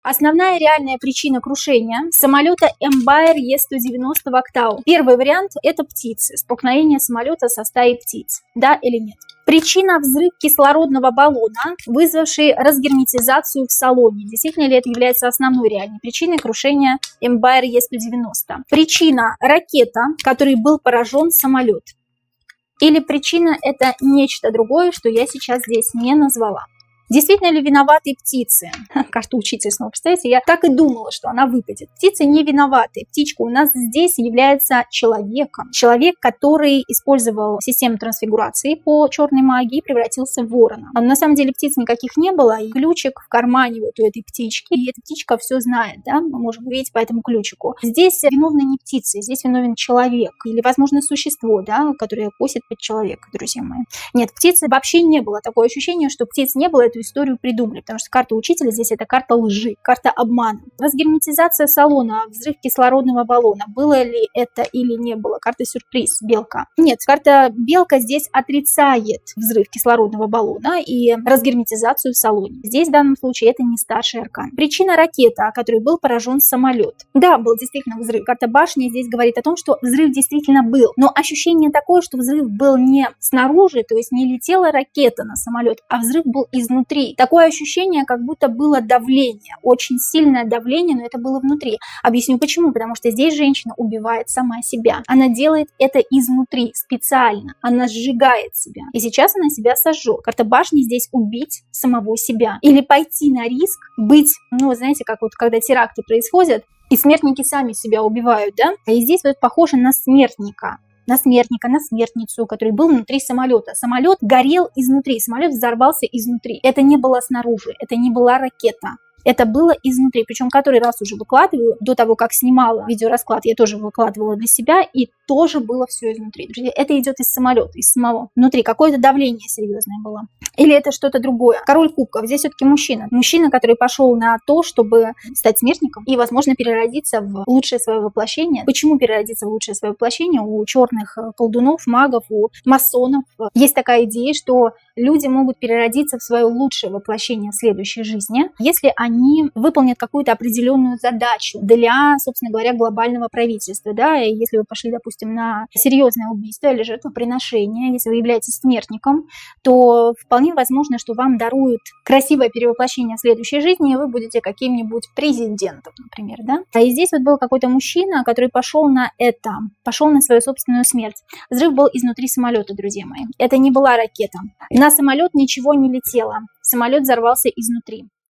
Основная реальная причина крушения самолета Embraer E190 в Октау. Первый вариант – это птицы, столкновение самолета со стаей птиц. Да или нет? Причина – взрыв кислородного баллона, вызвавший разгерметизацию в салоне. Действительно ли это является основной реальной причиной крушения Embraer E190? Причина – ракета, которой был поражен самолет. Или причина – это нечто другое, что я сейчас здесь не назвала. Действительно ли виноваты птицы? Карта учителя снова, представляете, я так и думала, что она выпадет. Птицы не виноваты. Птичка у нас здесь является человеком. Человек, который использовал систему трансфигурации по черной магии и превратился в ворона. На самом деле птиц никаких не было, и ключик в кармане вот у этой птички. И эта птичка все знает, да, мы можем увидеть по этому ключику. Здесь виновны не птицы, здесь виновен человек. Или, возможно, существо, да, которое косит под человека, друзья мои. Нет, птицы вообще не было. Такое ощущение, что птиц не было, эту историю придумали, потому что карта учителя здесь это карта лжи, карта обмана. Разгерметизация салона, взрыв кислородного баллона. Было ли это или не было? Карта сюрприз, белка. Нет, карта белка здесь отрицает взрыв кислородного баллона и разгерметизацию в салоне. Здесь в данном случае это не старший аркан. Причина — ракета, о которой был поражен самолет. Да, был действительно взрыв. Карта башни здесь говорит о том, что взрыв действительно был. Но ощущение такое, что взрыв был не снаружи, то есть не летела ракета на самолет, а взрыв был изнутри. Такое ощущение, как будто было давление, очень сильное давление, но это было внутри. Объясню почему. Потому что здесь женщина убивает сама себя. Она делает это изнутри, специально. Она сжигает себя. И сейчас она себя сожжет. Карта башни здесь убить самого себя. Или пойти на риск, быть, ну, знаете, как вот когда теракты происходят, и смертники сами себя убивают, да? И здесь вот похоже на смертника. На смертницу, который был внутри самолета. Самолет горел изнутри, самолет взорвался изнутри. Это не было снаружи, это не была ракета. Это было изнутри, причем который раз уже выкладываю, до того, как снимала видеорасклад, я тоже выкладывала для себя, и тоже было все изнутри. Друзья, это идет из самолета, из самого. Внутри какое-то давление серьезное было. Или это что-то другое. Король кубков, здесь все-таки мужчина. Мужчина, который пошел на то, чтобы стать смертником и, возможно, переродиться в лучшее свое воплощение. Почему переродиться в лучшее свое воплощение? У черных колдунов, магов, у масонов есть такая идея, что люди могут переродиться в свое лучшее воплощение в следующей жизни, если они выполнят какую-то определенную задачу для, собственно говоря, глобального правительства. Да? И если вы пошли, допустим, на серьезное убийство или жертвоприношение, если вы являетесь смертником, то вполне возможно, что вам даруют красивое перевоплощение в следующей жизни, и вы будете каким-нибудь президентом, например. Да? А и здесь вот был какой-то мужчина, который пошел на это, пошел на свою собственную смерть. Взрыв был изнутри самолета, друзья мои. Это не была ракета. На самолет ничего не летело. Самолет взорвался изнутри.